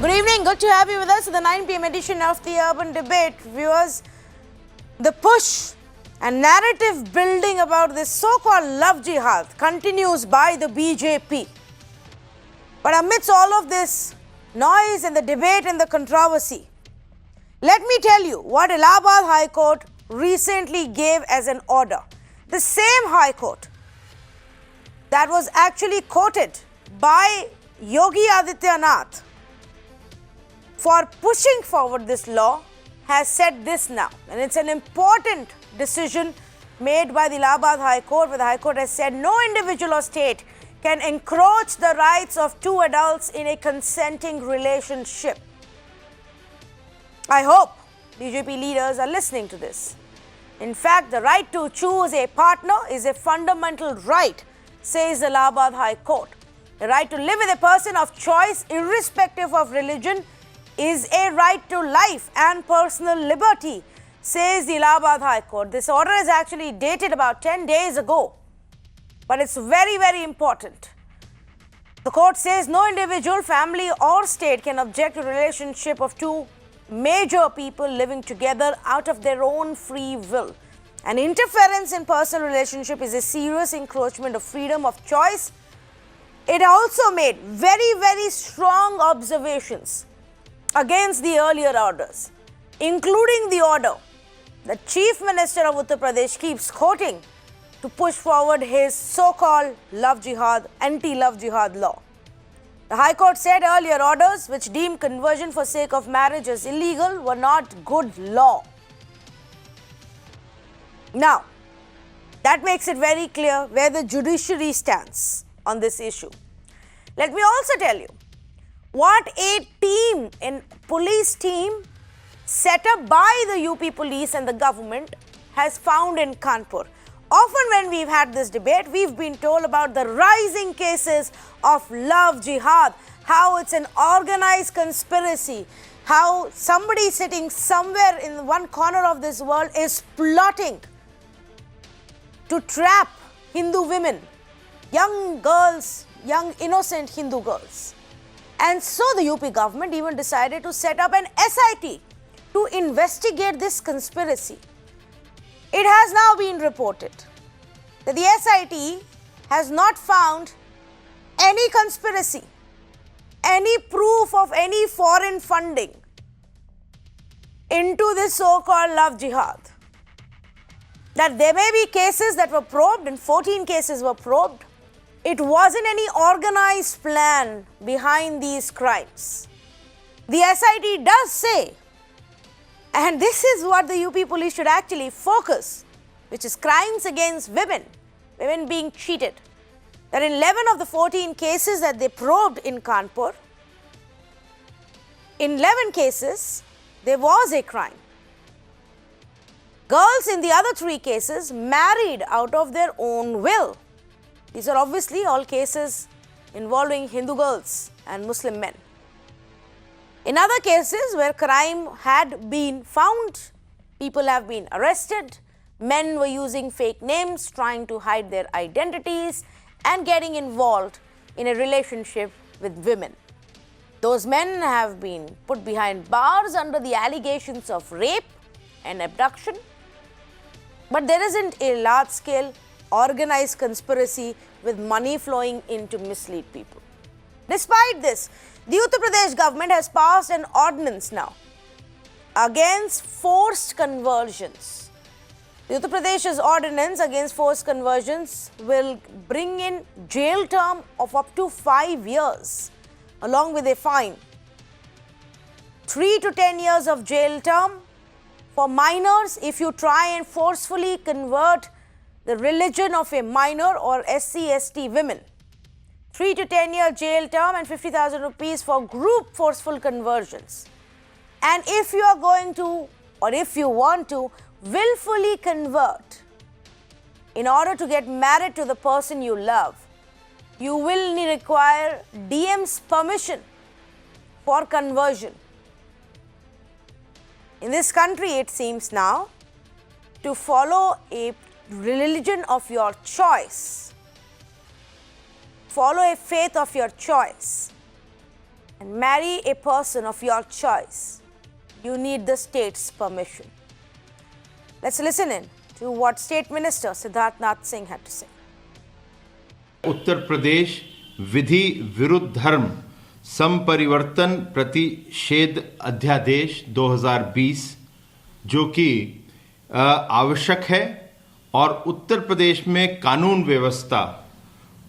Good evening. Good to have you with us in the 9 p.m. edition of the Urban Debate. Viewers, the push and narrative building about this so-called Love Jihad continues by the BJP. But amidst all of this noise and the debate and the controversy, let me tell you what Allahabad High Court recently gave as an order. The same High Court that was actually quoted by Yogi Adityanath for pushing forward this law has said this now. And it's an important decision made by the Allahabad High Court, where the High Court has said no individual or state can encroach the rights of two adults in a consenting relationship. I hope BJP leaders are listening to this. In fact, the right to choose a partner is a fundamental right, says the Allahabad High Court. The right to live with a person of choice, irrespective of religion, is a right to life and personal liberty, says the Allahabad High Court. This order is actually dated about 10 days ago, but it's very, very important. The court says no individual, family or state can object to a relationship of two major people living together out of their own free will. An interference in personal relationship is a serious encroachment of freedom of choice. It also made very, very strong observations against the earlier orders, including the order the Chief Minister of Uttar Pradesh keeps quoting to push forward his so-called Love Jihad, anti-Love Jihad law. The High Court said earlier orders which deemed conversion for sake of marriage as illegal were not good law. Now, that makes it very clear where the judiciary stands on this issue. Let me also tell you what a police team set up by the UP police and the government has found in Kanpur. Often when we've had this debate, we've been told about the rising cases of Love Jihad, how it's an organized conspiracy, how somebody sitting somewhere in one corner of this world is plotting to trap Hindu women, young girls, young innocent Hindu girls. And so the UP government even decided to set up an SIT to investigate this conspiracy. It has now been reported that the SIT has not found any conspiracy, any proof of any foreign funding into this so-called Love Jihad. That there may be cases that were probed, and 14 cases were probed. It wasn't any organized plan behind these crimes. The SIT does say, and this is what the UP police should actually focus, which is crimes against women being cheated. That in 11 of the 14 cases that they probed in Kanpur, in 11 cases, there was a crime. Girls in the other 3 cases married out of their own will. These are obviously all cases involving Hindu girls and Muslim men. In other cases where crime had been found, people have been arrested, men were using fake names, trying to hide their identities and getting involved in a relationship with women. Those men have been put behind bars under the allegations of rape and abduction. But there isn't a large-scale organized conspiracy with money flowing in to mislead people. Despite this, the Uttar Pradesh government has passed an ordinance now against forced conversions. The Uttar Pradesh's ordinance against forced conversions will bring in jail term of up to 5 years, along with a fine. 3 to 10 years of jail term for minors if you try and forcefully convert the religion of a minor or SC/ST women. 3 to 10 year jail term and 50,000 rupees for group forceful conversions. And if you are going to, or if you want to, willfully convert in order to get married to the person you love, you will require DM's permission for conversion. In this country, it seems now, to follow a religion of your choice, follow a faith of your choice, and marry a person of your choice, you need the state's permission. Let's listen in to what State Minister Siddharth Nath Singh had to say. Uttar Pradesh विधि विरुद्ध धर्म संपरिवर्तन प्रतिषेध अध्यादेश 2020 जो कि आवश्यक है और उत्तर प्रदेश में कानून व्यवस्था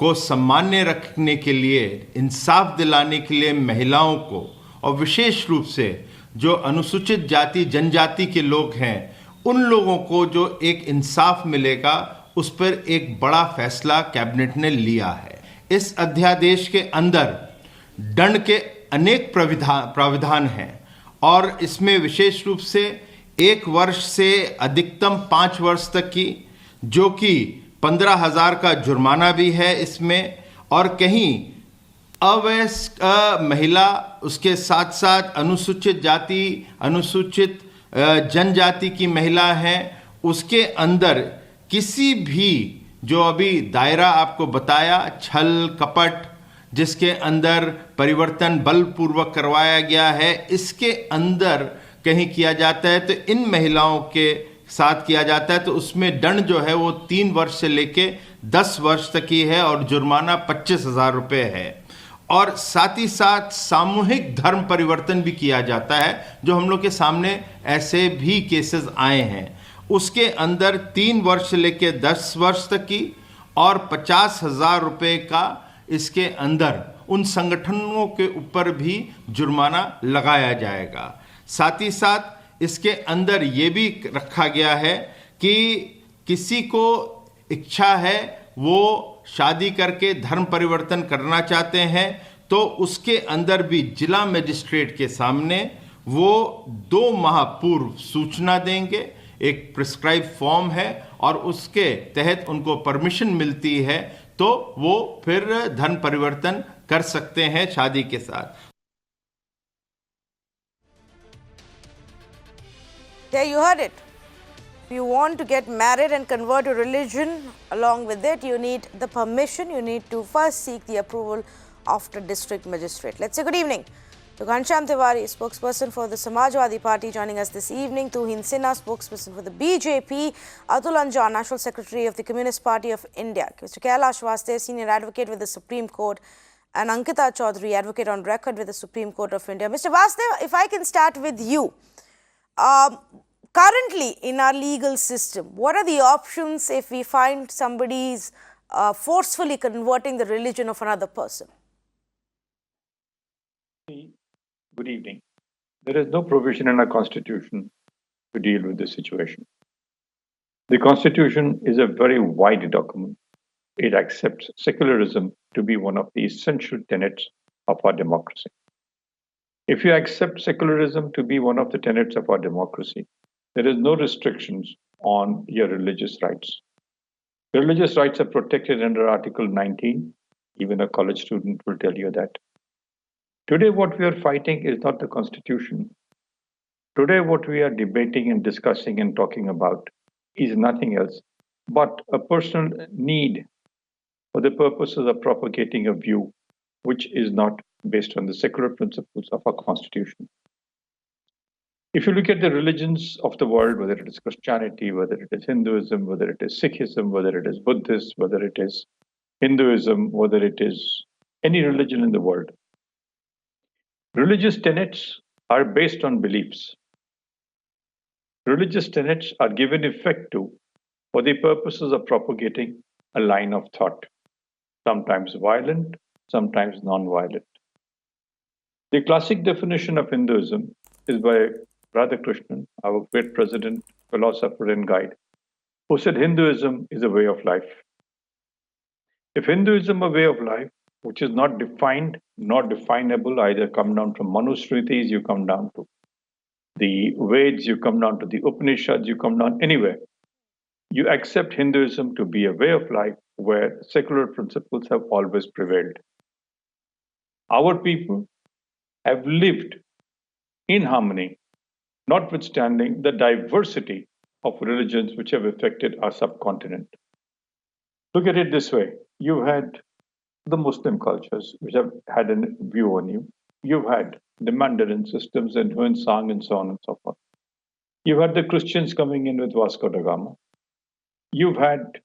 को सामान्य रखने के लिए, इंसाफ दिलाने के लिए महिलाओं को और विशेष रूप से जो अनुसूचित जाति जनजाति के लोग हैं उन लोगों को जो एक इंसाफ मिलेगा, उस पर एक बड़ा फैसला कैबिनेट ने लिया है। इस अध्यादेश के अंदर दंड के अनेक प्राविधान हैं और इसमें विशेष रूप से 1 वर्ष से अधिकतम 5 वर्ष तक की, जो कि 15,000 का जुर्माना भी है इसमें, और कहीं अवयस्क महिला, उसके साथ साथ अनुसूचित जाति, अनुसूचित जनजाति की महिला है, उसके अंदर किसी भी जो अभी दायरा आपको बताया, छल कपट जिसके अंदर परिवर्तन बलपूर्वक करवाया गया है, इसके अंदर कहीं किया जाता है तो इन महिलाओं के साथ किया जाता है तो उसमें दंड जो है वो 3 वर्ष से लेके 10 वर्ष तक की है और जुर्माना 25,000 रुपये है। और साथ ही साथ सामूहिक धर्म परिवर्तन भी किया जाता है, जो हम लोग के सामने ऐसे भी केसेस आए हैं। उसके अंदर 3 वर्ष से लेके 10 वर्ष तक की और 50,000 रुपये का इसके अंदर उन संगठनों के ऊपर भी जुर्माना लगाया जाएगा। साथ ही साथ इसके अंदर ये भी रखा गया है कि किसी को इच्छा है वो शादी करके धर्म परिवर्तन करना चाहते हैं तो उसके अंदर भी जिला मजिस्ट्रेट के सामने वो 2 माह पूर्व सूचना देंगे। एक प्रिस्क्राइब फॉर्म है और उसके तहत उनको परमिशन मिलती है तो वो फिर धर्म परिवर्तन कर सकते हैं शादी के साथ। There you heard it. If you want to get married and convert to religion, along with it, you need the permission. You need to first seek the approval of the district magistrate. Let's say good evening to Ghanshyam Tiwari, spokesperson for the Samajwadi Party, joining us this evening. Tuhin Sinha, spokesperson for the BJP. Atul Anjan, National Secretary of the Communist Party of India. Mr. Kailash Vaste, Senior Advocate with the Supreme Court. And Ankita Chaudhary, Advocate on record with the Supreme Court of India. Mr. Vaste, if I can start with you. Currently in our legal system, what are the options if we find somebody is forcefully converting the religion of another person? Good evening. There is no provision in our constitution to deal with this situation. The constitution is a very wide document. It accepts secularism to be one of the essential tenets of our democracy. If you accept secularism to be one of the tenets of our democracy, there is no restrictions on your religious rights. Religious rights are protected under Article 19. Even a college student will tell you that. Today, what we are fighting is not the Constitution. Today, what we are debating and discussing and talking about is nothing else but a personal need for the purposes of propagating a view which is not based on the secular principles of our Constitution. If you look at the religions of the world, whether it is Christianity, whether it is Hinduism, whether it is Sikhism, whether it is Buddhist, whether it is Hinduism, whether it is any religion in the world, religious tenets are based on beliefs. Religious tenets are given effect to for the purposes of propagating a line of thought, sometimes violent, sometimes non-violent. The classic definition of Hinduism is by Radhakrishnan, our great president, philosopher, and guide, who said Hinduism is a way of life. If Hinduism a way of life, which is not defined, not definable, either come down from Manusmritis, you come down to the Veds, you come down to the Upanishads, you come down anywhere, you accept Hinduism to be a way of life where secular principles have always prevailed. Our people have lived in harmony, notwithstanding the diversity of religions which have affected our subcontinent. Look at it this way. You had the Muslim cultures which have had a view on you. You've had the Mandarin systems and Huan Sang and so on and so forth. You've had the Christians coming in with Vasco da Gama. You've had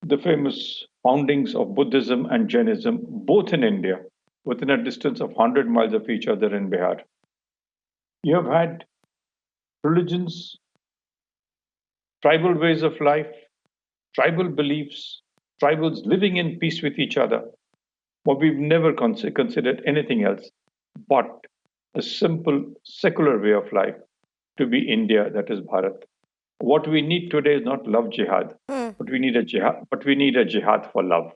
the famous foundings of Buddhism and Jainism, both in India, within a distance of 100 miles of each other in Bihar. You have had religions, tribal ways of life, tribal beliefs, tribals living in peace with each other. But we've never considered anything else but a simple secular way of life to be India, that is Bharat. What we need today is not love jihad, but we need a jihad. But we need a jihad for love.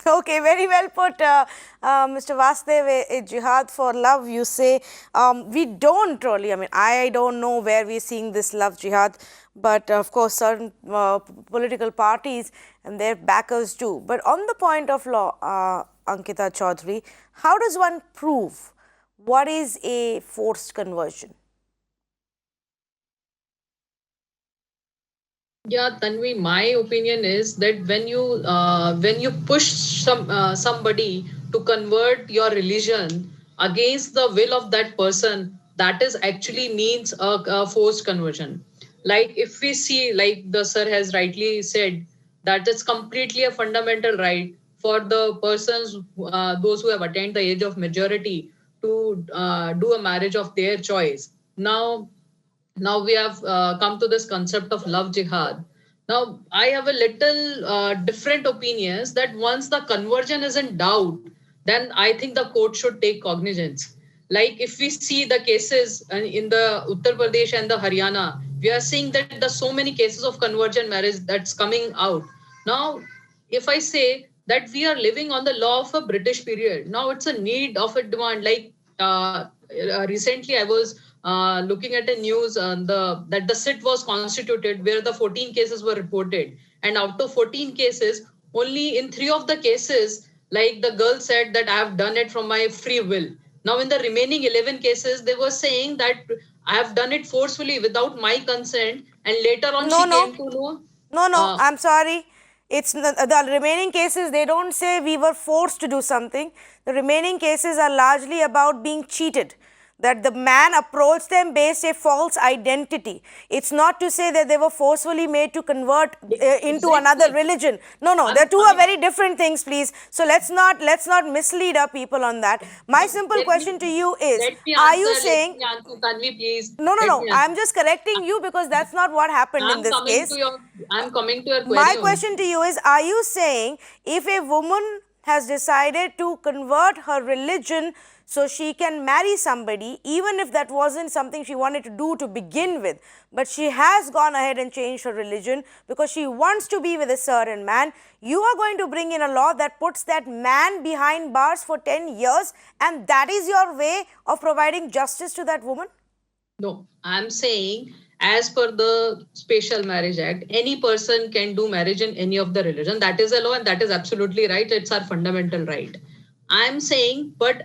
Okay, very well put, Mr. Vasudev, a jihad for love, you say. We don't really, I mean, I don't know where we're seeing this love jihad, but of course, certain political parties and their backers do. But on the point of law, Ankita Chaudhary, how does one prove what is a forced conversion? Yeah, Tanvi, my opinion is that when you push somebody to convert your religion against the will of that person, that is actually means a forced conversion. Like if we see, like the sir has rightly said, that it's completely a fundamental right for the persons, those who have attained the age of majority, to do a marriage of their choice. Now we have come to this concept of love jihad. Now I have a little different opinions that once the conversion is in doubt, then I think the court should take cognizance. Like if we see the cases in the Uttar Pradesh and the Haryana, we are seeing that there's so many cases of conversion marriage that's coming out. Now, if I say that we are living on the law of a British period, now it's a need of a demand. Like recently I was looking at a news that the sit was constituted where the 14 cases were reported, and out of 14 cases, only in 3 of the cases, like the girl said that I have done it from my free will. Now in the remaining 11 cases, they were saying that I have done it forcefully without my consent, and later on came to know. No, I'm sorry. It's the remaining cases, they don't say we were forced to do something. The remaining cases are largely about being cheated, that the man approached them based a false identity. It's not to say that they were forcefully made to convert into another religion. No, the two are very different things, please. So let's not mislead our people on that. My simple question to you is, are you saying... Tanvi, please. No, I'm just correcting you because that's not what happened in this case. I'm coming to your query. My question to you is, are you saying if a woman has decided to convert her religion so she can marry somebody, even if that wasn't something she wanted to do to begin with, but she has gone ahead and changed her religion because she wants to be with a certain man, you are going to bring in a law that puts that man behind bars for 10 years, and that is your way of providing justice to that woman? No, I'm saying as per the Special Marriage Act, any person can do marriage in any of the religion. That is a law and that is absolutely right. It's our fundamental right. I'm saying, but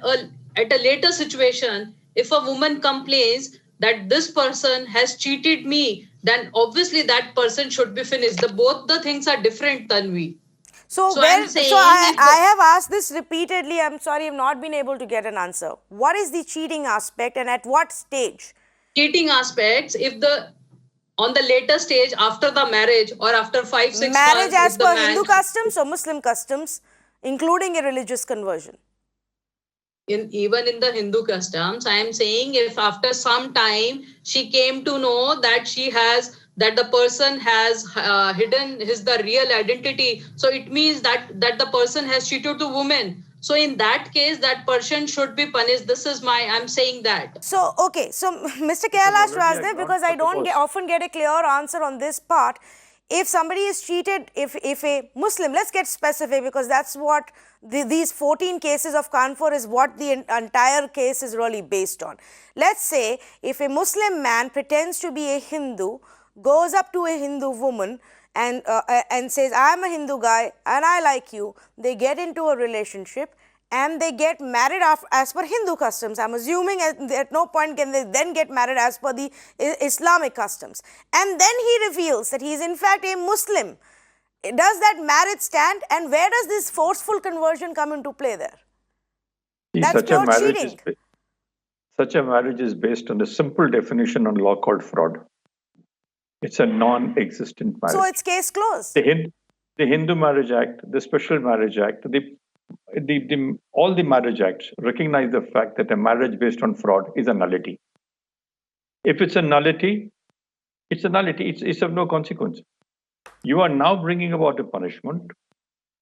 at a later situation, if a woman complains that this person has cheated me, then obviously that person should be finished. Both the things are different, Tanvi. I have asked this repeatedly. I'm sorry, I've not been able to get an answer. What is the cheating aspect and at what stage? Cheating aspects, on the later stage after the marriage or after 5-6 months. Marriage as per Hindu customs or Muslim customs, including a religious conversion? Even in the Hindu customs, I am saying if after some time she came to know that the person has hidden the real identity, so it means that the person has cheated the woman. So in that case, that person should be punished. I'm saying that. So, okay. So, Mr. Kailash Vasudev, because I don't often get a clear answer on this part, if somebody is cheated, if a Muslim, let's get specific because that's what these 14 cases of Kanpur is what the entire case is really based on. Let's say if a Muslim man pretends to be a Hindu, goes up to a Hindu woman and says, I'm a Hindu guy and I like you. They get into a relationship and they get married as per Hindu customs. I'm assuming at no point can they then get married as per the Islamic customs. And then he reveals that he is in fact a Muslim. Does that marriage stand, and where does this forceful conversion come into play there? See, That's pure cheating. Such a marriage is based on a simple definition on law called fraud. It's a non-existent marriage. So it's case closed. The Hindu Marriage Act, the Special Marriage Act, all the marriage acts recognize the fact that a marriage based on fraud is a nullity. If it's a nullity, it's a nullity. It's of no consequence. You are now bringing about a punishment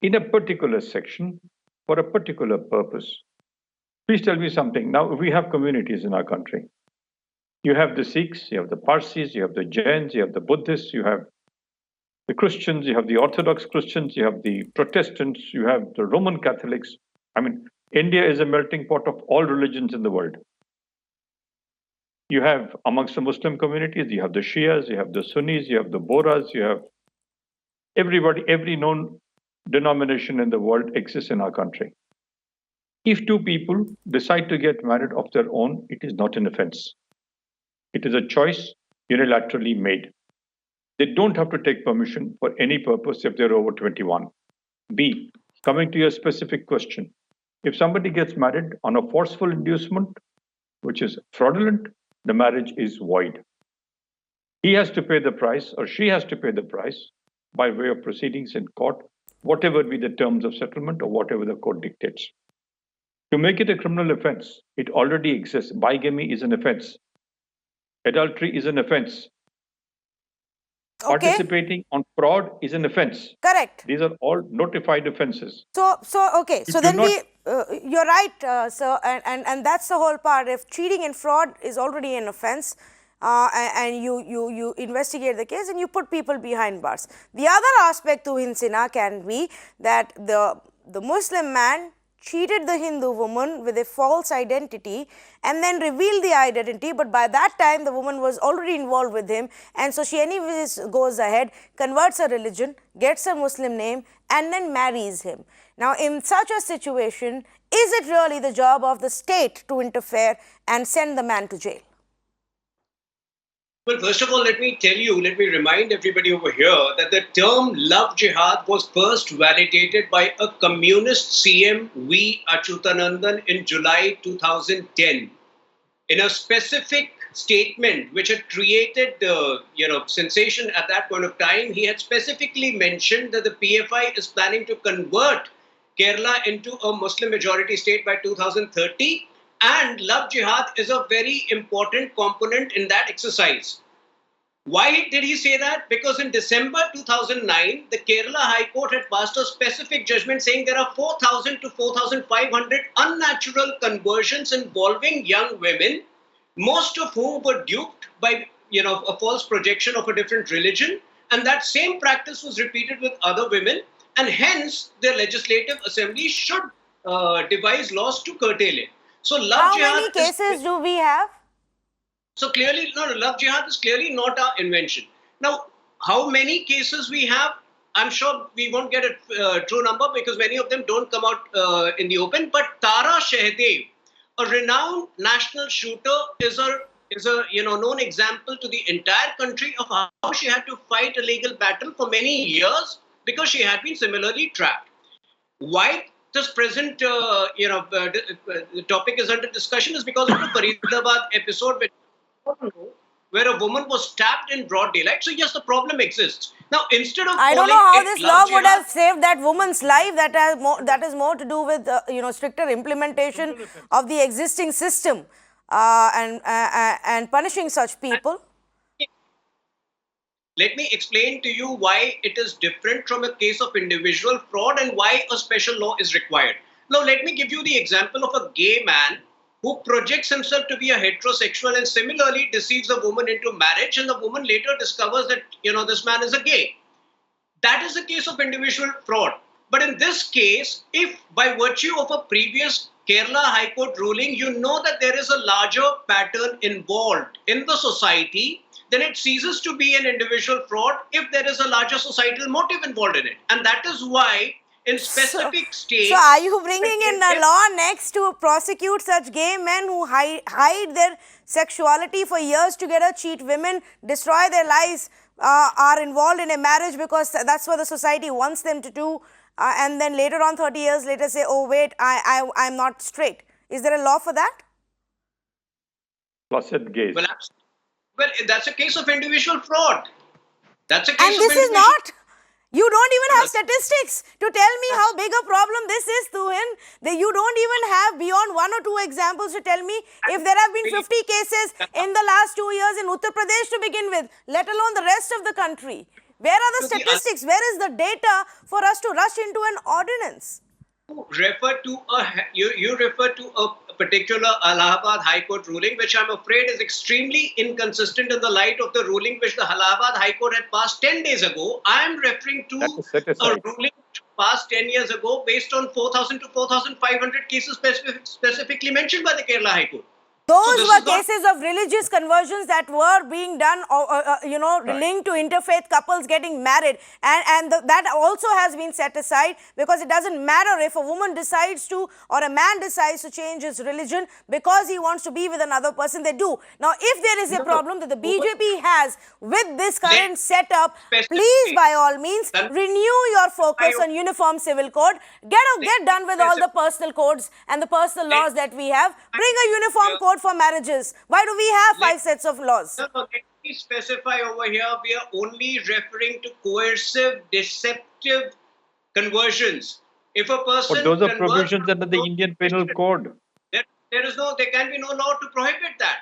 in a particular section for a particular purpose. Please tell me something. Now, we have communities in our country. You have the Sikhs, you have the Parsis, you have the Jains, you have the Buddhists, you have the Christians, you have the Orthodox Christians, you have the Protestants, you have the Roman Catholics. I mean, India is a melting pot of all religions in the world. You have amongst the Muslim communities, you have the Shias, you have the Sunnis, you have the Bohras, you have everybody, every known denomination in the world exists in our country. If two people decide to get married of their own, it is not an offense. It is a choice unilaterally made. They don't have to take permission for any purpose if they're over 21. B, coming to your specific question, if somebody gets married on a forceful inducement, which is fraudulent, the marriage is void. He has to pay the price or she has to pay the price by way of proceedings in court, whatever be the terms of settlement or whatever the court dictates. To make it a criminal offense, it already exists. Bigamy is an offense. Adultery is an offense. Okay. Participating on fraud is an offense. Correct. These are all notified offenses. So okay. So then you're right, sir, and that's the whole part. If cheating and fraud is already an offense, and you investigate the case and you put people behind bars. The other aspect to Hinsina can be that the Muslim man cheated the Hindu woman with a false identity and then revealed the identity, but by that time the woman was already involved with him, and so she anyways goes ahead, converts her religion, gets a Muslim name and then marries him. Now in such a situation, is it really the job of the state to interfere and send the man to jail? Well, first of all, let me remind everybody over here that the term Love Jihad was first validated by a communist CM, V. Achyutanandan, in July 2010. In a specific statement which had created sensation at that point of time, he had specifically mentioned that the PFI is planning to convert Kerala into a Muslim majority state by 2030. And Love Jihad is a very important component in that exercise. Why did he say that? Because in December 2009, the Kerala High Court had passed a specific judgment saying there are 4,000 to 4,500 unnatural conversions involving young women, most of whom were duped by a false projection of a different religion. And that same practice was repeated with other women. And hence, the Legislative Assembly should devise laws to curtail it. So Love Jihad. How many cases do we have? So clearly, Love Jihad is clearly not our invention. Now, how many cases we have, I'm sure we won't get a true number because many of them don't come out in the open. But Tara Shehdev, a renowned national shooter, is a known example to the entire country of how she had to fight a legal battle for many years because she had been similarly trapped. Why this present the topic is under discussion is because of the Faridabad episode where a woman was stabbed in broad daylight. So yes, the problem exists. Now, instead of I don't know how this law would have saved that woman's life. That is more to do with stricter implementation of the existing system and punishing such people. Let me explain to you why it is different from a case of individual fraud and why a special law is required. Now, let me give you the example of a gay man who projects himself to be a heterosexual and similarly deceives a woman into marriage, and the woman later discovers that, this man is a gay. That is a case of individual fraud. But in this case, if by virtue of a previous Kerala High Court ruling, you know that there is a larger pattern involved in the society, then it ceases to be an individual fraud if there is a larger societal motive involved in it. And that is why in specific states... So are you bringing in a law next to prosecute such gay men who hide their sexuality for years together, cheat women, destroy their lives, are involved in a marriage because that's what the society wants them to do, and then later on 30 years later say, oh wait, I'm not straight. Is there a law for that? Closet gaze. Well, that's a case of individual fraud. That's a case And of this is individual. not. You don't even have statistics to tell me how big a problem this is, Tuhin. That you don't even have beyond 1 or 2 examples to tell me if there have been 50 cases in the last 2 years in Uttar Pradesh to begin with, let alone the rest of the country. Where are the statistics? Where is the data for us to rush into an ordinance? You refer to a particular Allahabad High Court ruling, which I'm afraid is extremely inconsistent in the light of the ruling which the Allahabad High Court had passed 10 days ago. I am referring to a ruling passed 10 years ago based on 4,000 to 4,500 cases specifically mentioned by the Kerala High Court. Those were cases of religious conversions that were being done, linked to interfaith couples getting married. And that also has been set aside because it doesn't matter if a woman decides to or a man decides to change his religion because he wants to be with another person, they do. Now, if there is a problem that the BJP has with this current setup, please, by all means, renew your focus on uniform civil code. Get done with all the personal codes and the personal laws that we have. Bring a uniform code for marriages. Why do we have 5 sets of laws? No, let me specify over here, we are only referring to coercive, deceptive conversions. If a person but those are provisions under the Indian Penal Code. There can be no law to prohibit that.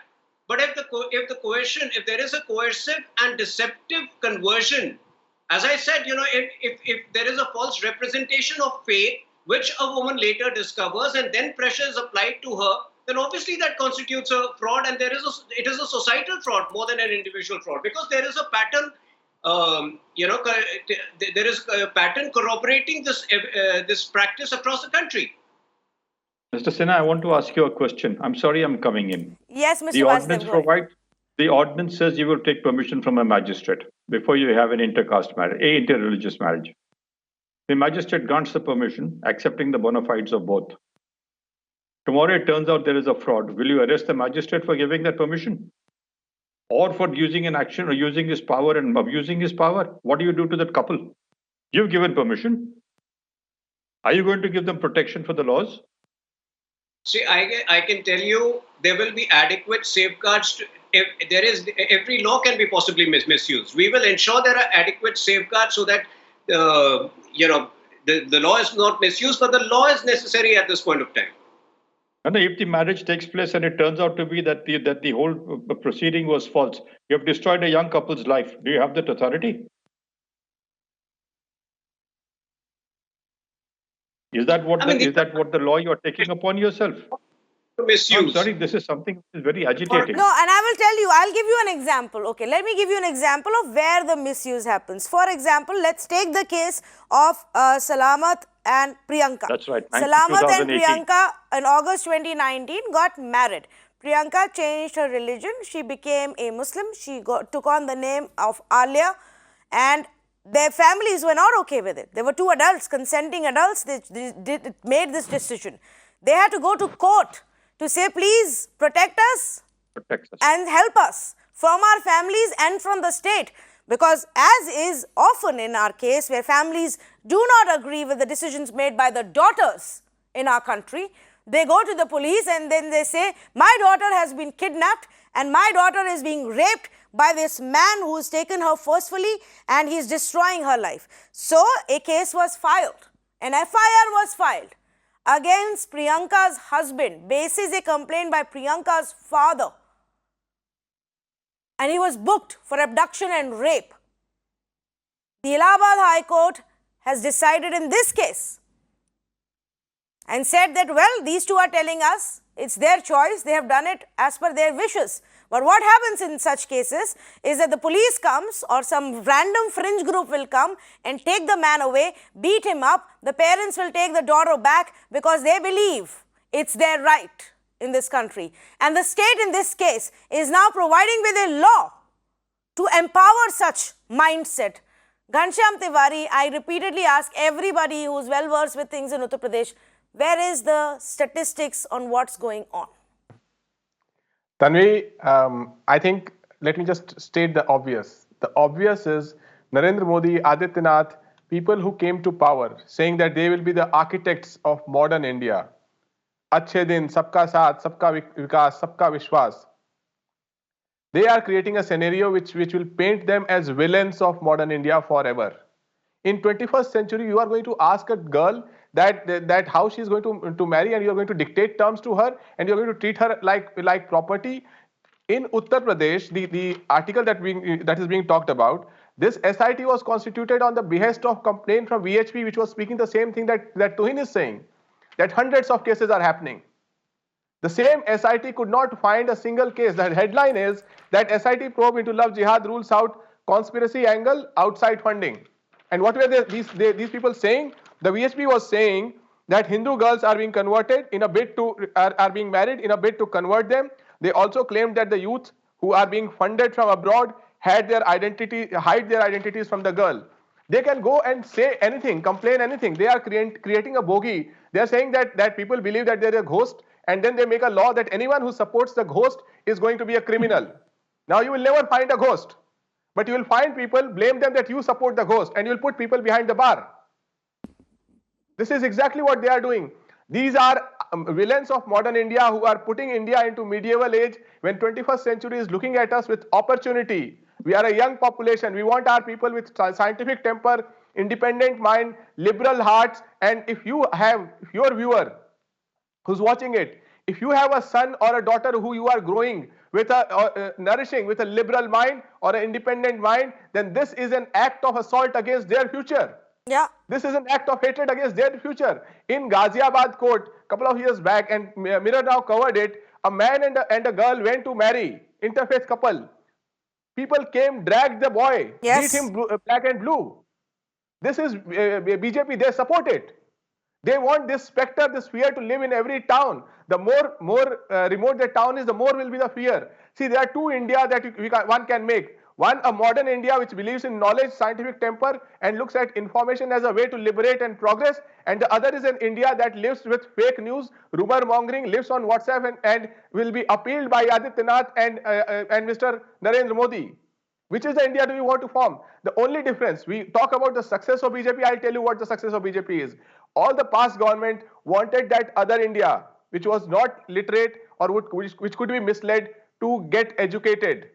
But if there is a coercive and deceptive conversion, as I said, if there is a false representation of faith, which a woman later discovers and then pressure is applied to her, then obviously that constitutes a fraud, and it is a societal fraud more than an individual fraud, because there is a pattern, there is a pattern corroborating this practice across the country. Mr. Sinha, I want to ask you a question. I'm sorry I'm coming in. Yes, Mr. The ordinance says you will take permission from a magistrate before you have an interreligious marriage. The magistrate grants the permission, accepting the bona fides of both. Tomorrow it turns out there is a fraud. Will you arrest the magistrate for giving that permission? Or for using an action or using his power and abusing his power? What do you do to that couple? You've given permission. Are you going to give them protection for the laws? See, I can tell you there will be adequate safeguards. Every law can be possibly misused. We will ensure there are adequate safeguards so that the law is not misused, but the law is necessary at this point of time. And if the marriage takes place and it turns out to be that the whole proceeding was false, you have destroyed a young couple's life. Do you have that authority? Is that what the law you are taking upon yourself? Misuse. I'm sorry, this is something that is very agitating. No, and I will tell you, I'll give you an example. Okay, let me give you an example of where the misuse happens. For example, let's take the case of Salamat and Priyanka. That's right. Salamat and Priyanka in August 2019 got married. Priyanka changed her religion. She became a Muslim. She took on the name of Alia, and their families were not okay with it. There were 2 adults, consenting adults. They made this decision. They had to go to court to say, please protect us and help us from our families and from the state. Because as is often in our case, where families do not agree with the decisions made by the daughters in our country, they go to the police and then they say, my daughter has been kidnapped and my daughter is being raped by this man who has taken her forcefully and he is destroying her life. So a case was filed, an FIR was filed against Priyanka's husband, basis a complaint by Priyanka's father. And he was booked for abduction and rape. The Allahabad High Court has decided in this case and said that, well, these 2 are telling us it's their choice, they have done it as per their wishes. But what happens in such cases is that the police comes or some random fringe group will come and take the man away, beat him up. The parents will take the daughter back because they believe it's their right in this country. And the state in this case is now providing with a law to empower such mindset. Ghanshyam Tiwari, I repeatedly ask everybody who is well versed with things in Uttar Pradesh, where is the statistics on what's going on? Tanvi, I think, let me just state the obvious. The obvious is Narendra Modi, Adityanath, people who came to power saying that they will be the architects of modern India. Achhe Din, Sabka Saath, Sabka Vikas, Sabka Vishwas. They are creating a scenario which will paint them as villains of modern India forever. In 21st century, you are going to ask a girl that how she is going to marry, and you are going to dictate terms to her, and you are going to treat her like property. In Uttar Pradesh, the article that is being talked about, this SIT was constituted on the behest of complaint from VHP, which was speaking the same thing that Tuhin is saying, that hundreds of cases are happening. The same SIT could not find a single case. The headline is that SIT probe into Love Jihad rules out conspiracy angle, outside funding. And what were these people saying? The VHP was saying that Hindu girls are being converted in a bid to are being married in a bid to convert them. They also claimed that the youth who are being funded from abroad hide their identities from the girl. They can go and say anything, complain anything. They are creating a bogey. They are saying that people believe that there is a ghost, and then they make a law that anyone who supports the ghost is going to be a criminal. Now you will never find a ghost, but you will find people, blame them that you support the ghost, and you will put people behind the bar. This is exactly what they are doing. These are villains of modern India who are putting India into medieval age when 21st century is looking at us with opportunity. We are a young population. We want our people with scientific temper, independent mind, liberal hearts. And if your viewer who's watching it, if you have a son or a daughter who you are growing with nourishing with a liberal mind or an independent mind, then this is an act of assault against their future. Yeah. This is an act of hatred against their future. In Ghaziabad court, a couple of years back, and Mirror now covered it, a man and a girl went to marry, interfaith couple. People came, dragged the boy, Yes. beat him black and blue. This is BJP, they support it. They want this specter, this fear to live in every town. The more remote the town is, the more will be the fear. See, there are two India that one can make. One, a modern India which believes in knowledge, scientific temper, and looks at information as a way to liberate and progress. And the other is an India that lives with fake news, rumor mongering, lives on WhatsApp, and will be appealed by Adityanath and Mr. Narendra Modi. Which is the India do you want to form? The only difference, we talk about the success of BJP, I'll tell you what the success of BJP is. All the past government wanted that other India, which was not literate or which could be misled to get educated.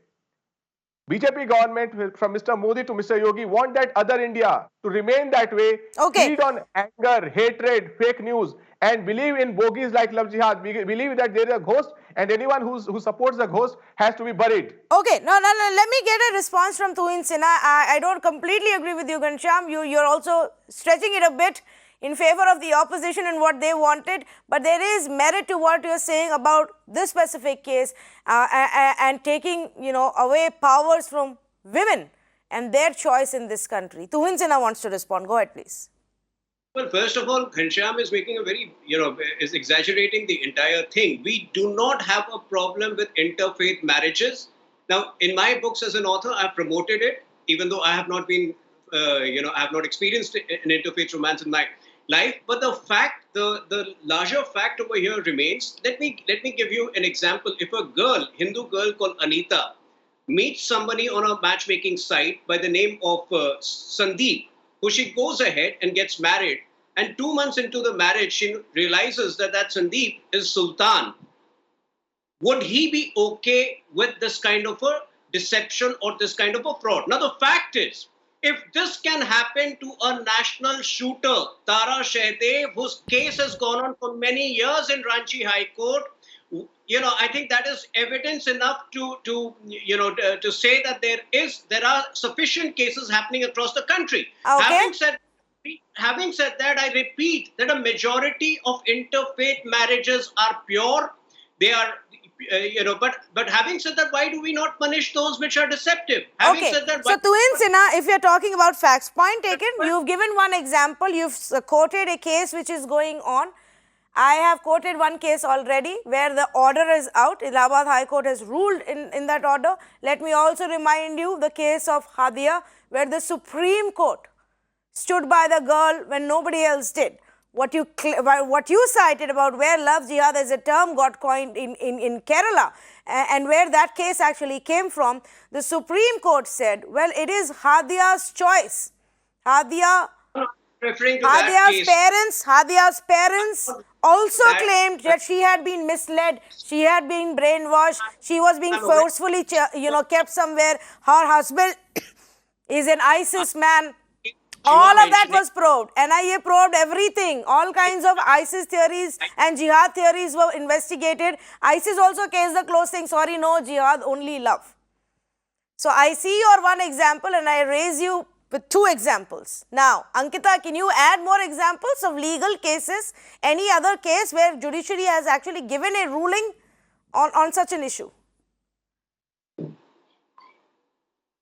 BJP government from Mr. Modi to Mr. Yogi want that other India to remain that way, feed on anger, hatred, fake news, and believe in bogies like Love Jihad. Believe that there is a ghost, and anyone who supports the ghost has to be buried. Okay, no, let me get a response from Tuhin Sinha. I don't completely agree with you, Ghanshyam. You're also stretching it a bit in favor of the opposition and what they wanted, but there is merit to what you're saying about this specific case and taking, away powers from women and their choice in this country. Tuhin Sinha wants to respond. Go ahead, please. Well, first of all, Ghanshyam is making a very, is exaggerating the entire thing. We do not have a problem with interfaith marriages. Now, in my books as an author, I've promoted it, even though I have not been, I have not experienced an interfaith romance in my life. But the larger fact over here remains. Let me give you an example. If a girl, Hindu girl called Anita, meets somebody on a matchmaking site by the name of Sandeep, who she goes ahead and gets married, and 2 months into the marriage, she realizes that Sandeep is Sultan. Would he be okay with this kind of a deception or this kind of a fraud? Now, the fact is, if this can happen to a national shooter, Tara Shehdev, whose case has gone on for many years in Ranchi High Court, I think that is evidence enough to say that there are sufficient cases happening across the country. Okay. Having said that, I repeat that a majority of interfaith marriages are pure. They are, but having said that, why do we not punish those which are deceptive? Having said that, so Tuhin Sinha, if you're talking about facts, point taken. You've given one example. You've quoted a case which is going on. I have quoted one case already where the order is out. Allahabad High Court has ruled in that order. Let me also remind you the case of Haryana, where the Supreme Court stood by the girl when nobody else did. What you cited about where Love Jihad as a term got coined in Kerala and where that case actually came from, the Supreme Court said, well, it is Haryana's choice. Haryana referring to that case. Hadia's parents also That- claimed that she had been misled, she had been brainwashed, she was being forcefully, kept somewhere. Her husband is an ISIS man. All of that was probed. NIA probed everything. All kinds of ISIS theories and jihad theories were investigated. ISIS also cased the close saying, sorry, no jihad, only love. So I see your one example and I raise you with two examples. Now, Ankita, can you add more examples of legal cases? Any other case where judiciary has actually given a ruling on such an issue?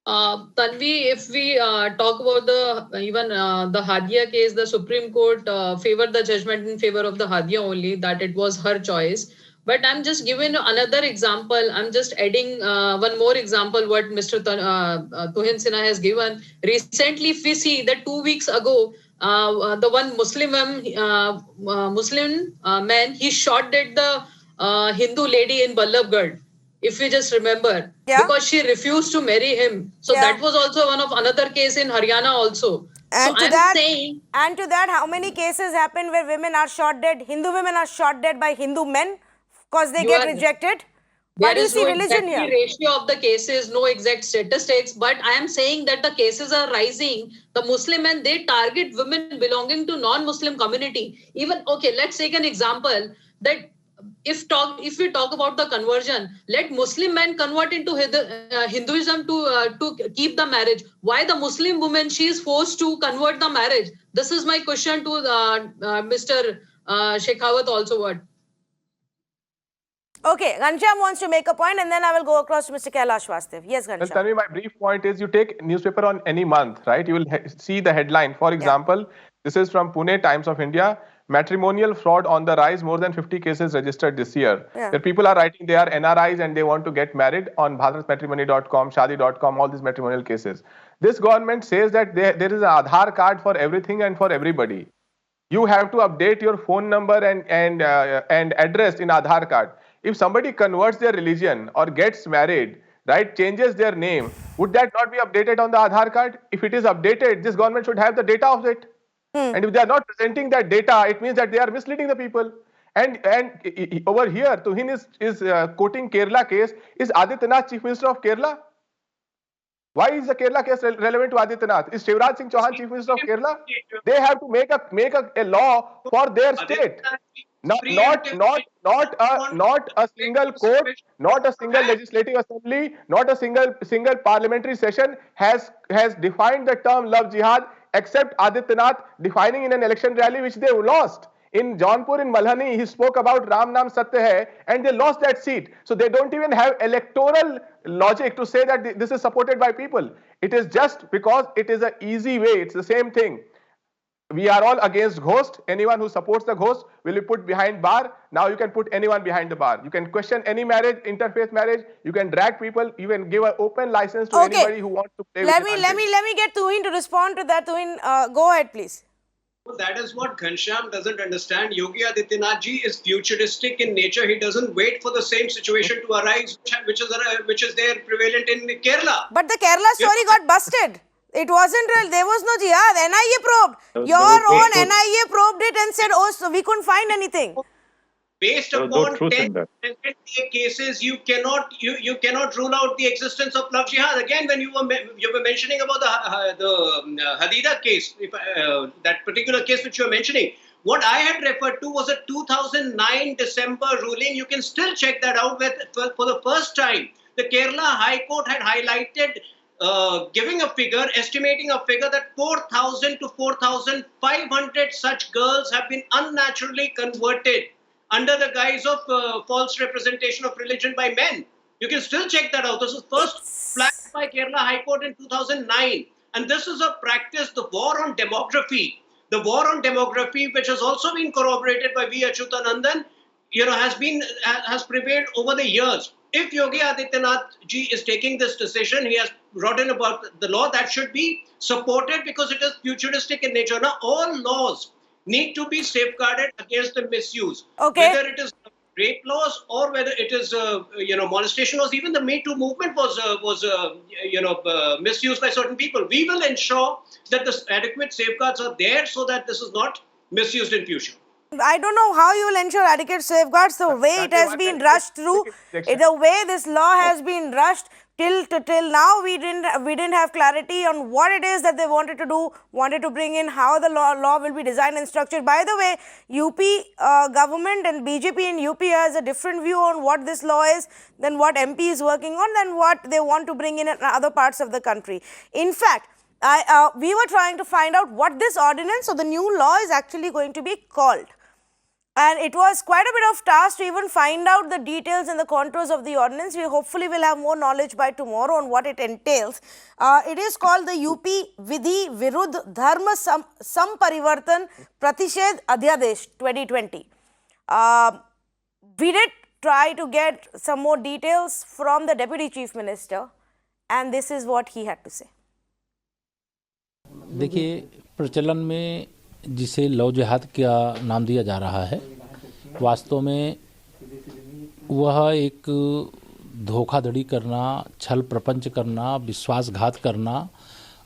Tanvi, if we talk about the Hadia case, the Supreme Court favored the judgment in favor of the Hadia only, that it was her choice. But I'm just giving another example. I'm just adding one more example what Mr. Tuhin Sinha has given. Recently, if we see that 2 weeks ago, the one Muslim man, he shot at the Hindu lady in Ballabgarh. If we just remember, because she refused to marry him. So that was also another case in Haryana also. And to that, how many cases happen where women are shot dead, Hindu women are shot dead by Hindu men because they get rejected? Why do you see religion here? There is no exact ratio of the cases, no exact statistics, but I am saying that the cases are rising. The Muslim men, they target women belonging to non-Muslim community. Even, okay, let's take an example that if we talk about the conversion, let Muslim men convert into Hinduism to keep the marriage. Why the Muslim woman, she is forced to convert the marriage? This is my question to Mr. Shekhawat also. What? Okay, Ghanshyam wants to make a point and then I will go across to Mr. Kailash Vastev. Yes, Ghanshyam. Well, Tanvi, my brief point is you take newspaper on any month, right? You will see the headline. For example, this is from Pune Times of India. Matrimonial fraud on the rise, more than 50 cases registered this year. That people are writing they are NRIs and they want to get married on bharatmatrimony.com, shadi.com, all these matrimonial cases. This government says that there is an Aadhaar card for everything and for everybody. You have to update your phone number and address in Aadhaar card. If somebody converts their religion or gets married, right, changes their name, would that not be updated on the Aadhaar card? If it is updated, this government should have the data of it. And if they are not presenting that data, it means that they are misleading the people. And over here, Tuhin is quoting Kerala case. Is Adityanath Chief Minister of Kerala? Why is the Kerala case relevant to Adityanath? Is Shivraj Singh Chauhan Chief Minister of Kerala? They have to make a law for their state. Not a single court, not a single legislative assembly, not a single parliamentary session has defined the term love jihad, except Adityanath defining in an election rally which they lost. In Jaunpur, in Malhani, he spoke about Ram Naam Satya Hai and they lost that seat. So they don't even have electoral logic to say that this is supported by people. It is just because it is an easy way. It's the same thing. We are all against ghost. Anyone who supports the ghost will be put behind bar. Now you can put anyone behind the bar. You can question any marriage, interfaith marriage. You can drag people. You can give an open license to anybody who wants to play with it. Let me get Tuhin to respond to that. Tuhin, go ahead, please. Well, that is what Ghanshyam doesn't understand. Yogi Adityanath ji is futuristic in nature. He doesn't wait for the same situation to arise, which is there prevalent in Kerala. But the Kerala story got busted. It wasn't real. There was no jihad. NIA probed. Your own NIA probed it and said, oh, so we couldn't find anything. Based upon 10 cases, you cannot rule out the existence of love jihad. Again, when you were mentioning about the Hadida case, that particular case which you were mentioning, what I had referred to was a 2009 December ruling. You can still check that out. Where for the first time, the Kerala High Court had highlighted estimating a figure that 4,000 to 4,500 such girls have been unnaturally converted under the guise of false representation of religion by men. You can still check that out. This was first flagged by Kerala High Court in 2009. And this is a practice, the war on demography. The war on demography, which has also been corroborated by V. Achyutanandan, has prevailed over the years. If Yogi Adityanath ji is taking this decision, he has brought in about the law that should be supported because it is futuristic in nature. Now, all laws need to be safeguarded against the misuse. Okay. Whether it is rape laws or whether it is molestation laws. Even the Me Too movement was misused by certain people. We will ensure that the adequate safeguards are there so that this is not misused in future. I don't know how you will ensure adequate safeguards. The way it has been rushed through, the way this law has been rushed till now, we didn't have clarity on what it is that they wanted to do, wanted to bring in, how the law will be designed and structured. By the way, UP government and BJP in UP has a different view on what this law is than what MP is working on, than what they want to bring in other parts of the country. In fact, we were trying to find out what this ordinance or the new law is actually going to be called. And it was quite a bit of task to even find out the details and the contours of the ordinance. We hopefully will have more knowledge by tomorrow on what it entails. It is called the UP Vidhi Viruddh Dharma Samparivartan Pratishedh Adhyadesh 2020. We did try to get some more details from the Deputy Chief Minister, and this is what he had to say. देखिए, प्रचलन में जिसे love जिहाद का नाम दिया जा रहा है, वास्तव में वह एक धोखाधड़ी करना, छल प्रपंच करना, विश्वासघात करना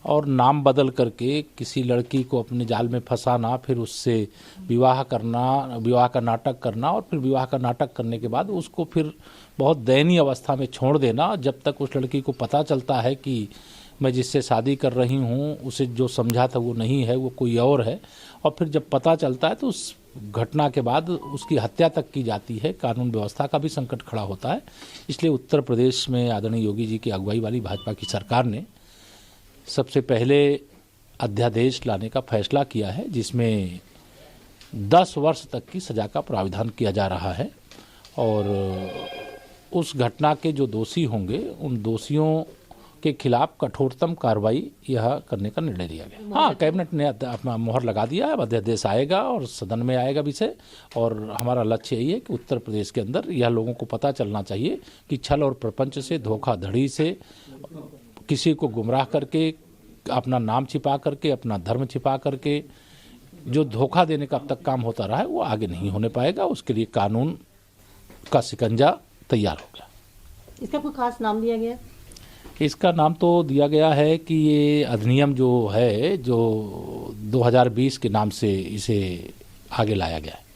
और नाम बदल करके किसी लड़की को अपने जाल में फंसाना, फिर उससे विवाह करना, विवाह का नाटक करना और फिर विवाह का नाटक करने के बाद उसको फिर बहुत दयनीय अवस्था में छोड़ देना। जब तक उस लड़की को पता चलता है कि मैं जिससे शादी कर रही हूँ उसे जो समझा था वो नहीं है, वो कोई और है, और फिर जब पता चलता है तो उस घटना के बाद उसकी हत्या तक की जाती है। कानून व्यवस्था का भी संकट खड़ा होता है। इसलिए उत्तर प्रदेश में आदरणीय योगी जी की अगुवाई वाली भाजपा की सरकार ने सबसे पहले अध्यादेश लाने का फैसला किया है, जिसमें 10 वर्ष तक की सजा का प्रावधान किया जा रहा है और उस घटना के जो दोषी होंगे उन दोषियों के खिलाफ कठोरतम कार्रवाई यह करने का निर्णय दिया गया। हाँ, कैबिनेट ने अपना मोहर लगा दिया है, अध्यादेश आएगा और सदन में आएगा विषय, और हमारा लक्ष्य यही है कि उत्तर प्रदेश के अंदर यह लोगों को पता चलना चाहिए कि छल और प्रपंच से, धोखाधड़ी से, किसी को गुमराह करके, अपना नाम छिपा करके, अपना धर्म छिपा करके जो धोखा देने का अब तक काम होता रहा है वो आगे नहीं होने पाएगा। उसके लिए कानून का शिकंजा तैयार हो गया। इसका कोई खास नाम दिया गया? इसका नाम तो दिया गया है कि ये अधिनियम जो है, जो 2020 के नाम से इसे आगे लाया गया है।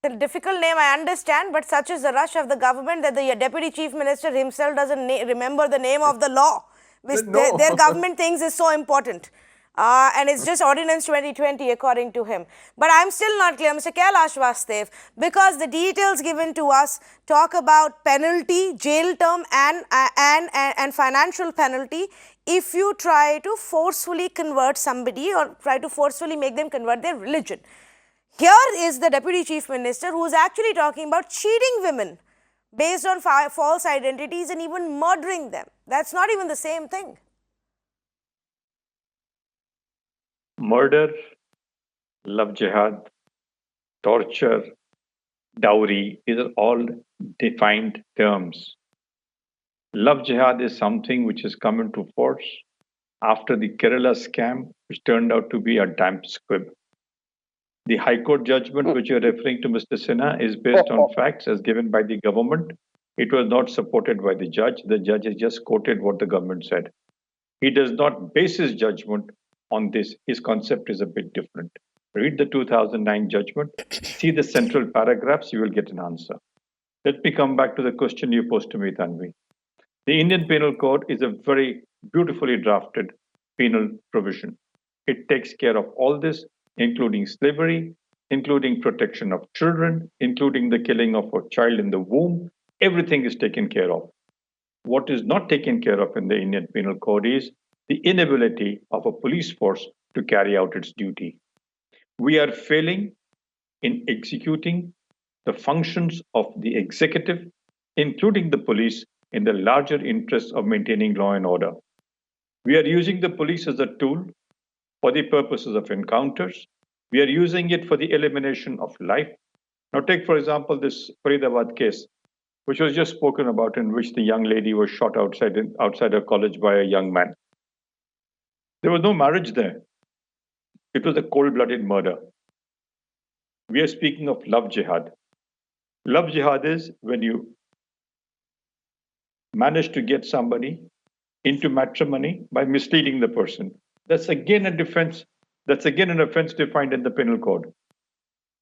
A difficult name, I understand, but such is the rush of the government that the Deputy Chief Minister himself doesn't remember the name of the law, which their government thinks is so important. And it's just Ordinance 2020 according to him. But I'm still not clear, Mr. Kailash Vastev, because the details given to us talk about penalty, jail term and financial penalty if you try to forcefully convert somebody or try to forcefully make them convert their religion. Here is the Deputy Chief Minister who is actually talking about cheating women based on false identities and even murdering them. That's not even the same thing. Murder, love jihad, torture, dowry, these are all defined terms. Love jihad is something which has come into force after the Kerala scam, which turned out to be a damp squib. The High Court judgment which you're referring to, Mr. Sinha, is based on facts as given by the government. It was not supported by the judge. The judge has just quoted what the government said. He does not base his judgment on this. His concept is a bit different. Read the 2009 judgment, see the central paragraphs, you will get an answer. Let me come back to the question you posed to me, Tanvi. The Indian Penal Code is a very beautifully drafted penal provision. It takes care of all this, including slavery, including protection of children, including the killing of a child in the womb. Everything is taken care of. What is not taken care of in the Indian Penal Code is the inability of a police force to carry out its duty. We are failing in executing the functions of the executive, including the police, in the larger interests of maintaining law and order. We are using the police as a tool for the purposes of encounters. We are using it for the elimination of life. Now take, for example, this Faridabad case, which was just spoken about, in which the young lady was shot outside her college by a young man. There was no marriage there. It was a cold-blooded murder. We are speaking of love jihad. Love jihad is when you manage to get somebody into matrimony by misleading the person. That's again a defense. That's again an offense defined in the penal code.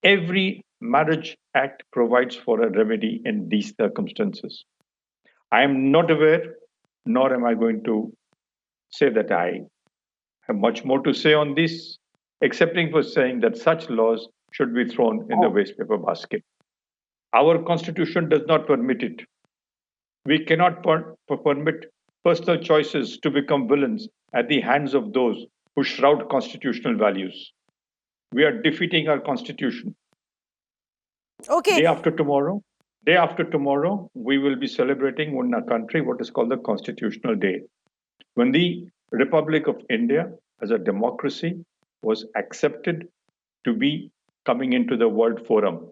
Every marriage act provides for a remedy in these circumstances. I am not aware, nor am I going to say that I have much more to say on this, excepting for saying that such laws should be thrown in the waste paper basket. Our constitution does not permit it. We cannot permit personal choices to become villains at the hands of those who shroud constitutional values. We are defeating our constitution. Okay. Day after tomorrow, we will be celebrating in our country what is called the Constitutional Day, when the Republic of India as a democracy was accepted to be coming into the World Forum.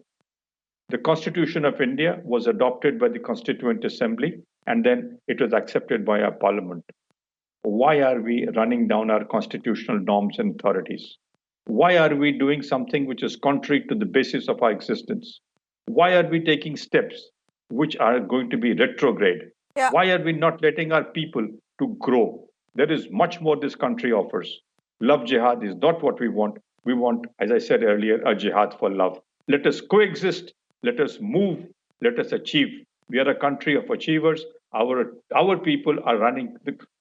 The Constitution of India was adopted by the Constituent Assembly, and then it was accepted by our Parliament. Why are we running down our constitutional norms and authorities? Why are we doing something which is contrary to the basis of our existence? Why are we taking steps which are going to be retrograde? Yeah. Why are we not letting our people to grow? There is much more this country offers. Love jihad is not what we want. We want, as I said earlier, a jihad for love. Let us coexist. Let us move. Let us achieve. We are a country of achievers. Our people are running.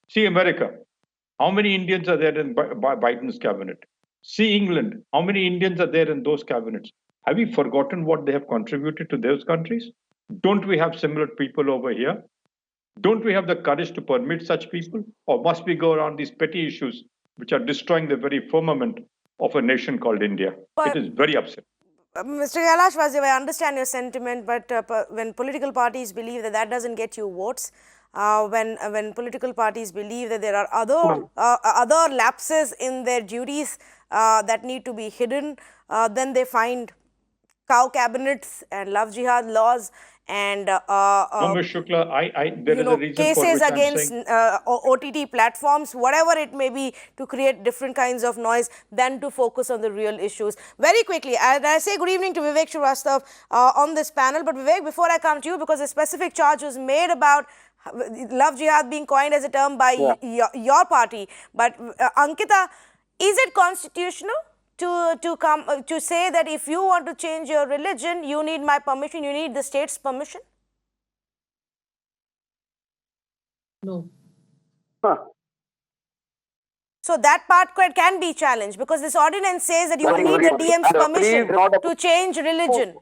See America. How many Indians are there in Biden's cabinet? See England. How many Indians are there in those cabinets? Have we forgotten what they have contributed to those countries? Don't we have similar people over here? Don't we have the courage to permit such people? Or must we go around these petty issues which are destroying the very firmament of a nation called India? But it is very upsetting. Mr. Kailash Vasu, I understand your sentiment, but when political parties believe that that doesn't get you votes, when political parties believe that there are other lapses in their duties that need to be hidden, then they find cow cabinets and love jihad laws and Tanvi Shukla, there is a reason cases for which against OTT platforms, whatever it may be, to create different kinds of noise than to focus on the real issues. Very quickly, I say good evening to Vivek Srivastava on this panel. But Vivek, before I come to you, because a specific charge was made about love jihad being coined as a term by your party. But Ankita, is it constitutional to say that if you want to change your religion, you need my permission, you need the state's permission? No. So that part can be challenged, because this ordinance says that you will need the DM's permission to change religion.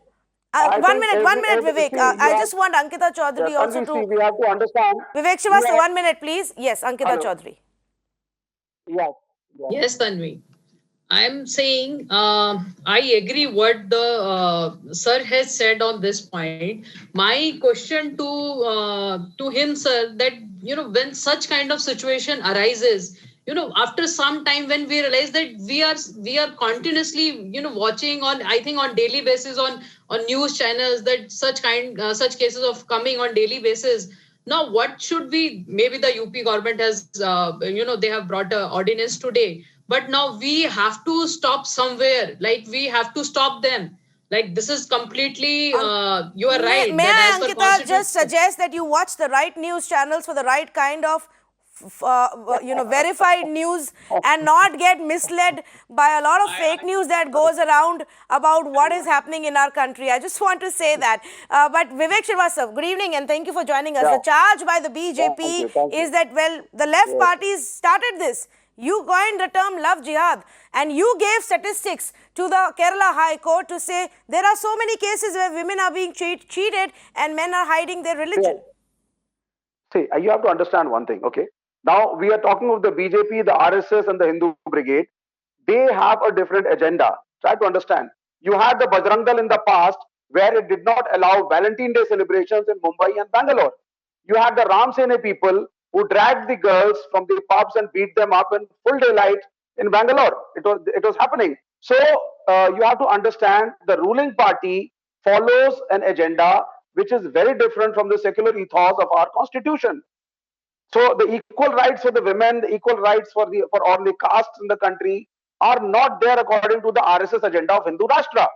1 minute, Vivek. I just want Ankita Chaudhary also to... We have to understand... Vivek Srivastava, 1 minute, please. Yes, Ankita Chaudhary. Yes, Tanvi. I'm saying I agree what the sir has said on this point. My question to him, sir, that when such kind of situation arises, after some time, when we realize that we are continuously watching on, I think on daily basis on news channels, that such cases of coming on daily basis. Now, what should we? Maybe the UP government has they have brought an ordinance today. But now we have to stop somewhere. Like, we have to stop them. Like, this is completely, you are right. May I, Ankita, just suggest that you watch the right news channels for the right kind of, verified news, and not get misled by a lot of fake news that goes around about what is happening in our country. I just want to say that. But Vivek Srivastava, good evening and thank you for joining us. The charge by the BJP is that, well, the left parties started this. You coined the term love jihad, and you gave statistics to the Kerala High Court to say there are so many cases where women are being cheated and men are hiding their religion. See, you have to understand one thing, okay? Now, we are talking of the BJP, the RSS and the Hindu Brigade. They have a different agenda. Try to understand. You had the Bajrang Dal in the past, where it did not allow Valentine Day celebrations in Mumbai and Bangalore. You had the Ram Sene people who dragged the girls from the pubs and beat them up in full daylight in Bangalore. It was happening. So you have to understand, the ruling party follows an agenda which is very different from the secular ethos of our constitution. So the equal rights for the women, the equal rights for all the castes in the country are not there according to the RSS agenda of Hindu Rashtra.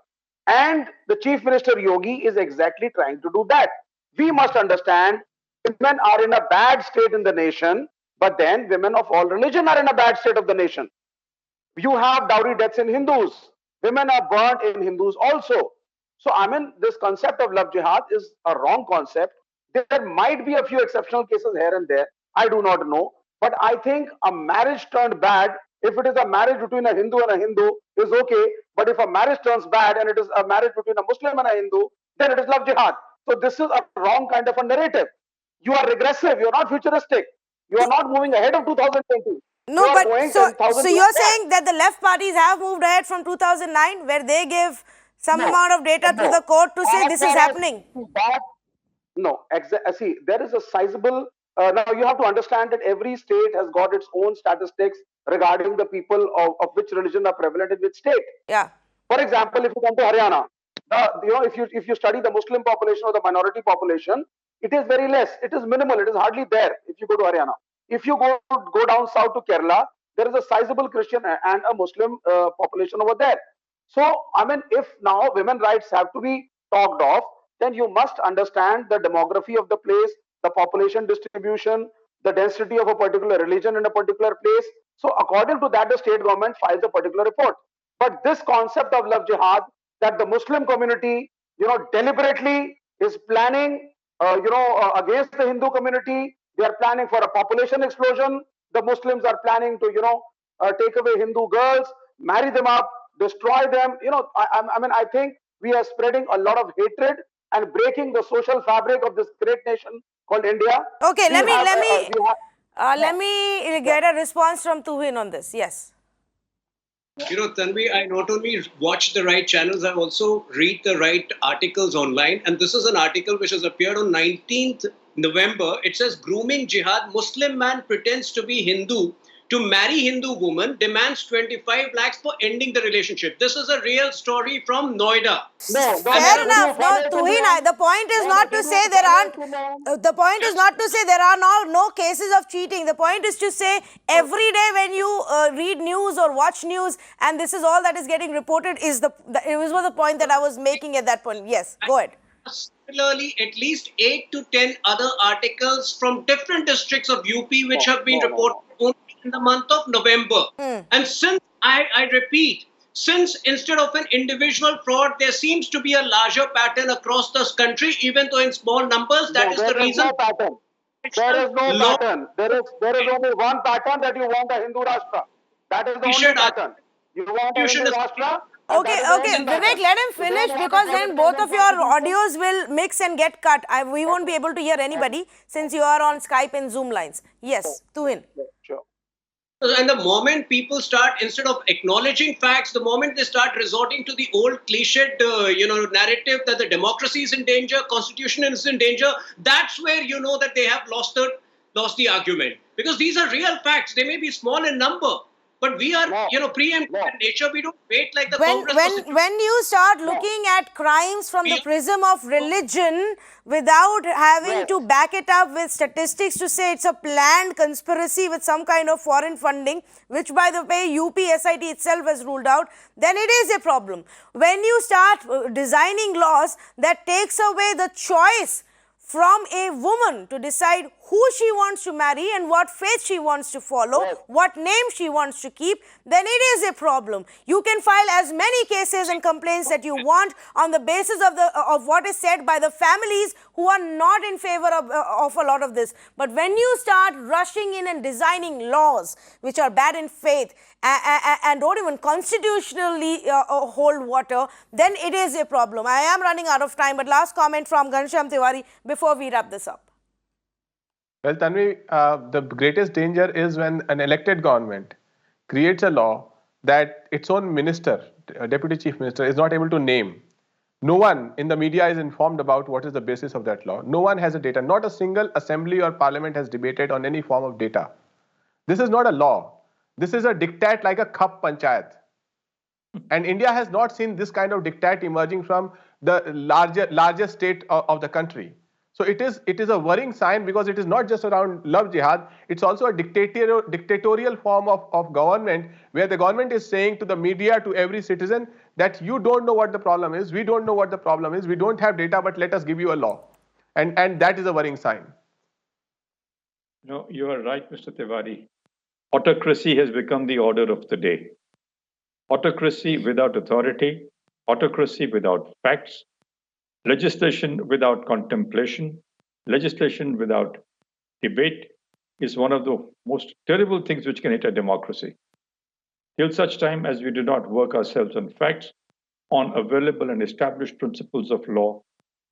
And the Chief Minister Yogi is exactly trying to do that. We must understand women are in a bad state in the nation, but then women of all religion are in a bad state of the nation. You have dowry deaths in Hindus. Women are burnt in Hindus also. So, I mean, this concept of love jihad is a wrong concept. There might be a few exceptional cases here and there. I do not know. But I think a marriage turned bad, if it is a marriage between a Hindu and a Hindu, is okay. But if a marriage turns bad and it is a marriage between a Muslim and a Hindu, then it is love jihad. So, this is a wrong kind of a narrative. You are regressive. You are not futuristic. You are not moving ahead of 2020. No, but so you're saying that the left parties have moved ahead from 2009, where they give some amount of data to the court to say this is happening. No, see, there is a sizable. Now you have to understand that every state has got its own statistics regarding the people of which religion are prevalent in which state. Yeah. For example, if you come to Haryana, if you study the Muslim population or the minority population, it is very less. It is minimal. It is hardly there. If you go to Haryana. If you go down south to Kerala, there is a sizable Christian and a Muslim population over there. So, I mean, if now women rights have to be talked of, then you must understand the demography of the place, the population distribution, the density of a particular religion in a particular place. So, according to that, the state government files a particular report. But this concept of love jihad, that the Muslim community, deliberately is planning, against the Hindu community. They are planning for a population explosion. The Muslims are planning to, take away Hindu girls, marry them up, destroy them. I think we are spreading a lot of hatred and breaking the social fabric of this great nation called India. Okay, let me get a response from Tuhin on this. Yes. Tanvi, I not only watch the right channels, I also read the right articles online. And this is an article which has appeared on 19th November. It says, grooming jihad, Muslim man pretends to be Hindu to marry Hindu woman, demands 25 lakhs for ending the relationship. This is a real story from Noida. Fair enough. No, Tuhin, the point is not to say there aren't. The point is not to say there are no cases of cheating. The point is to say every day when you read news or watch news, and this is all that is getting reported, it was the point that I was making at that point. Yes, go ahead. Similarly, at least 8 to 10 other articles from different districts of UP which have been reported only in the month of November. And since, I repeat, since instead of an individual fraud, there seems to be a larger pattern across this country, even though in small numbers, that is the reason. No pattern. There is no pattern. There is only one pattern, that you want a Hindu Rashtra. That is the only pattern. You want a Hindu Rashtra? Okay, Vivek, let him finish, because then both of your audios will mix and get cut. We won't be able to hear anybody since you are on Skype and Zoom lines. Yes, Tuhin. Sure. And the moment people start, instead of acknowledging facts, the moment they start resorting to the old cliched, narrative that the democracy is in danger, constitution is in danger, that's where you know that they have lost the argument. Because these are real facts. They may be small in number, but we are, preemptive in nature. We don't wait like the Congress. When you start looking at crimes from the prism of religion without having to back it up with statistics to say it's a planned conspiracy with some kind of foreign funding, which by the way UP SIT itself has ruled out, then it is a problem. When you start designing laws that takes away the choice from a woman to decide who she wants to marry and what faith she wants to follow, what name she wants to keep, then it is a problem. You can file as many cases and complaints that you want on the basis of what is said by the families who are not in favor of a lot of this. But when you start rushing in and designing laws which are bad in faith and don't even constitutionally hold water, then it is a problem. I am running out of time, but last comment from Ghanshyam Tiwari before we wrap this up. Well, Tanvi, the greatest danger is when an elected government creates a law that its own minister, deputy chief minister, is not able to name. No one in the media is informed about what is the basis of that law. No one has a data. Not a single assembly or parliament has debated on any form of data. This is not a law. This is a diktat like a khap panchayat. And India has not seen this kind of diktat emerging from the larger state of the country. So it is a worrying sign, because it is not just around love jihad, it's also a dictatorial form of government, where the government is saying to the media, to every citizen, that you don't know what the problem is, we don't know what the problem is, we don't have data, but let us give you a law. And that is a worrying sign. No, you are right, Mr. Tiwari. Autocracy has become the order of the day. Autocracy without authority, autocracy without facts, legislation without contemplation, legislation without debate is one of the most terrible things which can hit a democracy. Till such time as we do not work ourselves on facts, on available and established principles of law,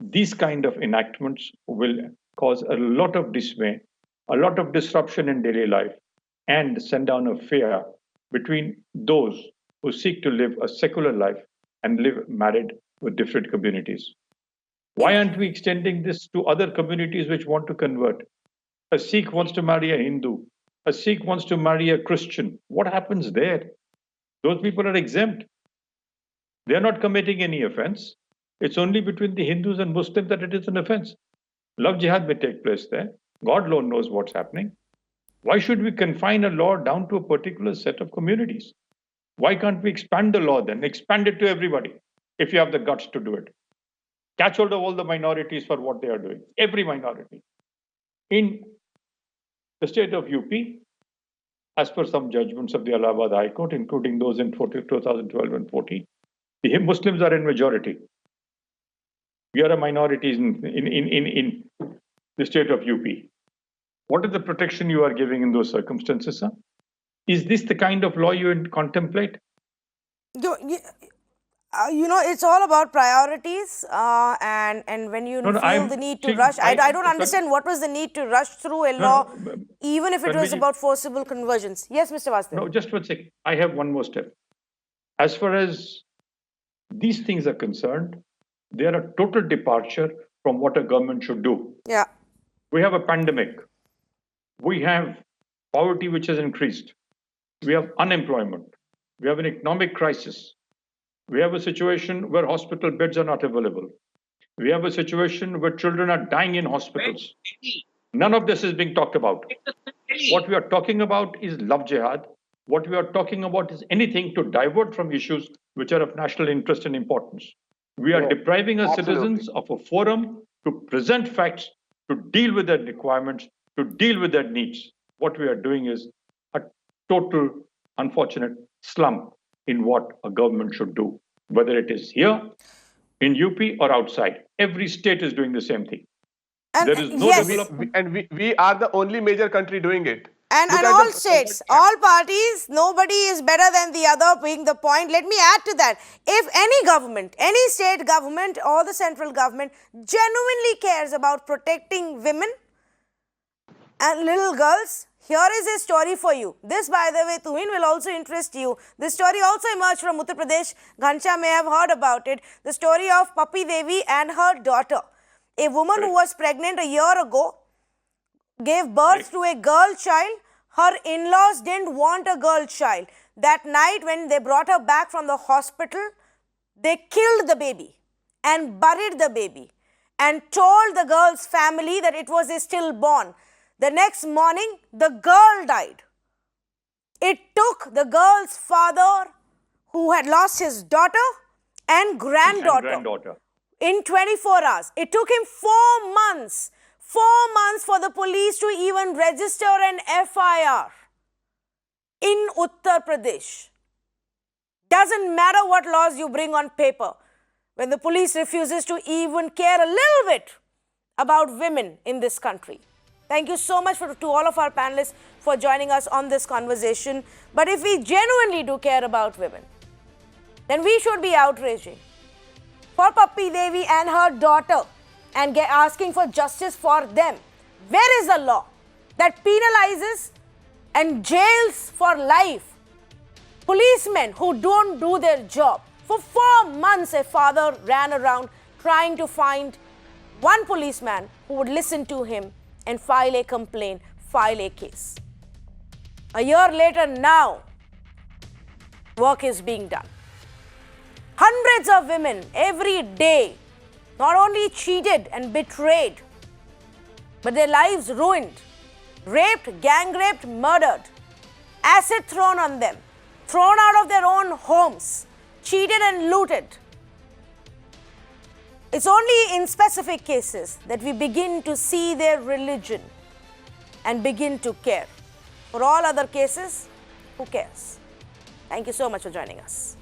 these kind of enactments will cause a lot of dismay, a lot of disruption in daily life, and send down a fear between those who seek to live a secular life and live married with different communities. Why aren't we extending this to other communities which want to convert? A Sikh wants to marry a Hindu. A Sikh wants to marry a Christian. What happens there? Those people are exempt. They are not committing any offense. It's only between the Hindus and Muslims that it is an offense. Love jihad may take place there. God alone knows what's happening. Why should we confine a law down to a particular set of communities? Why can't we expand the law then? Expand it to everybody if you have the guts to do it. Catch hold of all the minorities for what they are doing. Every minority. In the state of UP, as per some judgments of the Allahabad High Court, including those in 2012 and 14, the Muslims are in majority. We are a minority in the state of UP. What is the protection you are giving in those circumstances, sir? Is this the kind of law you contemplate? It's all about priorities, and when you feel the need to rush, I don't understand what was the need to rush through a law, even if it was about forcible conversions. Yes, Mr. Vasudev. No, just one second. I have one more step. As far as these things are concerned, they are a total departure from what a government should do. Yeah. We have a pandemic. We have poverty which has increased. We have unemployment. We have an economic crisis. We have a situation where hospital beds are not available. We have a situation where children are dying in hospitals. None of this is being talked about. What we are talking about is love jihad. What we are talking about is anything to divert from issues which are of national interest and importance. We are depriving our citizens of a forum to present facts, to deal with their requirements, to deal with their needs. What we are doing is a total unfortunate slump in what a government should do, whether it is here, in UP or outside. Every state is doing the same thing. And there is no development. And we are the only major country doing it. And all states, all parties, nobody is better than the other, being the point. Let me add to that. If any government, any state government or the central government genuinely cares about protecting women and little girls, here is a story for you. This, by the way, Tuhin, will also interest you. This story also emerged from Uttar Pradesh. Ghanshyam may have heard about it. The story of Papi Devi and her daughter. A woman who was pregnant a year ago gave birth to a girl child. Her in-laws didn't want a girl child. That night when they brought her back from the hospital, they killed the baby and buried the baby and told the girl's family that it was a stillborn. The next morning, the girl died. It took the girl's father, who had lost his daughter and granddaughter, in 24 hours. It took him 4 months. 4 months for the police to even register an FIR in Uttar Pradesh. Doesn't matter what laws you bring on paper, when the police refuses to even care a little bit about women in this country. Thank you so much to all of our panelists for joining us on this conversation. But if we genuinely do care about women, then we should be outraging for Papi Devi and her daughter and asking for justice for them. Where is the law that penalizes and jails for life policemen who don't do their job? For 4 months, a father ran around trying to find one policeman who would listen to him and file a complaint, file a case. A year later now, work is being done. Hundreds of women every day not only cheated and betrayed, but their lives ruined, raped, gang raped, murdered, acid thrown on them, thrown out of their own homes, cheated and looted. It's only in specific cases that we begin to see their religion and begin to care. For all other cases, who cares? Thank you so much for joining us.